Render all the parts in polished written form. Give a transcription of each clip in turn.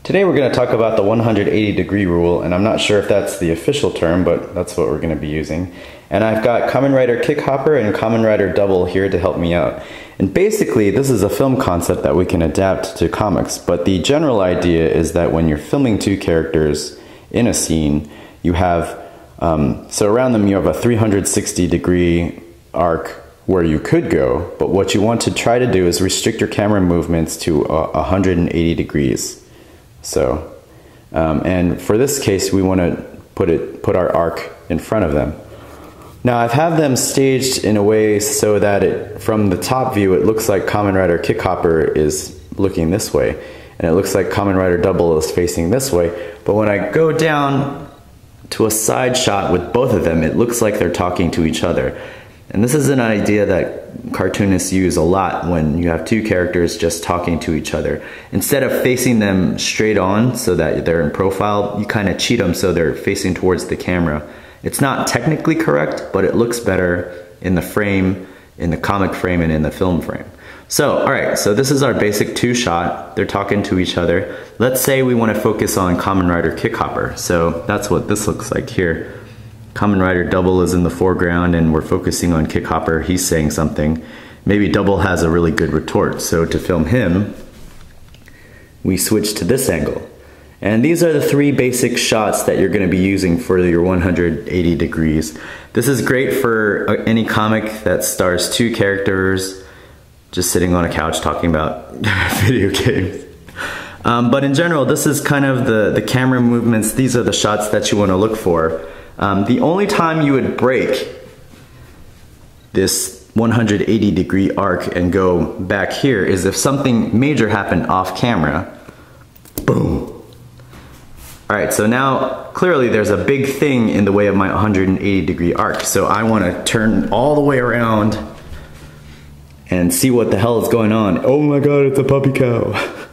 Today we're going to talk about the 180-degree rule, and I'm not sure if that's the official term, but that's what we're going to be using. And I've got Kamen Rider Kick Hopper and Kamen Rider Double here to help me out. And basically, this is a film concept that we can adapt to comics, but the general idea is that when you're filming two characters in a scene, you have, so around them you have a 360-degree arc where you could go, but what you want to try to do is restrict your camera movements to 180 degrees. So, and for this case, we want to put our arc in front of them. Now, I've had them staged in a way so that from the top view, it looks like Kamen Rider Kick Hopper is looking this way, and it looks like Kamen Rider Double is facing this way. But when I go down to a side shot with both of them, it looks like they're talking to each other. And this is an idea that cartoonists use a lot when you have two characters just talking to each other. Instead of facing them straight on so that they're in profile, you kind of cheat them so they're facing towards the camera. It's not technically correct, but it looks better in the frame, in the comic frame, and in the film frame. So, alright, so this is our basic two shot. They're talking to each other. Let's say we want to focus on Kamen Rider Kick Hopper. So that's what this looks like here. Kamen Rider Double is in the foreground and we're focusing on Kick Hopper. He's saying something. Maybe Double has a really good retort. So to film him, we switch to this angle. And these are the three basic shots that you're going to be using for your 180 degrees. This is great for any comic that stars two characters just sitting on a couch talking about video games. But in general, this is kind of the camera movements. These are the shots that you want to look for. The only time you would break this 180 degree arc and go back here is if something major happened off camera. Boom. Alright, so now clearly there's a big thing in the way of my 180 degree arc. So I want to turn all the way around and see what the hell is going on. Oh my god, it's a puppy cow.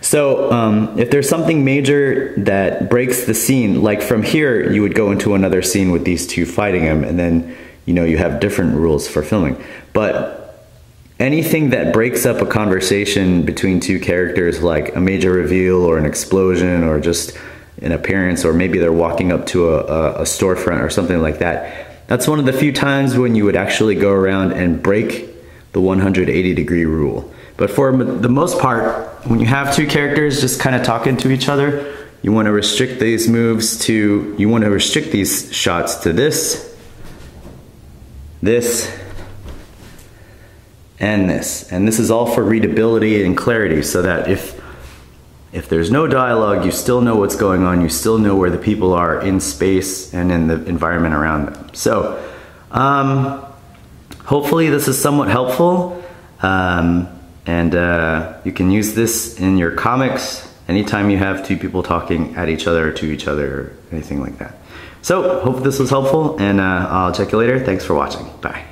So if there's something major that breaks the scene, like from here you would go into another scene with these two fighting him, and then you have different rules for filming. But anything that breaks up a conversation between two characters, like a major reveal or an explosion or just an appearance, or maybe they're walking up to a storefront or something like that, that's one of the few times when you would actually go around and break the 180 degree rule. But for the most part, when you have two characters just kind of talking to each other, you want to restrict these moves to, you want to restrict these shots to this, this, and this. And this is all for readability and clarity, so that if there's no dialogue, you still know what's going on, you still know where the people are in space and in the environment around them. So, hopefully this is somewhat helpful. And you can use this in your comics anytime you have two people talking at each other or to each other or anything like that. So, hope this was helpful, and I'll check you later. Thanks for watching. Bye.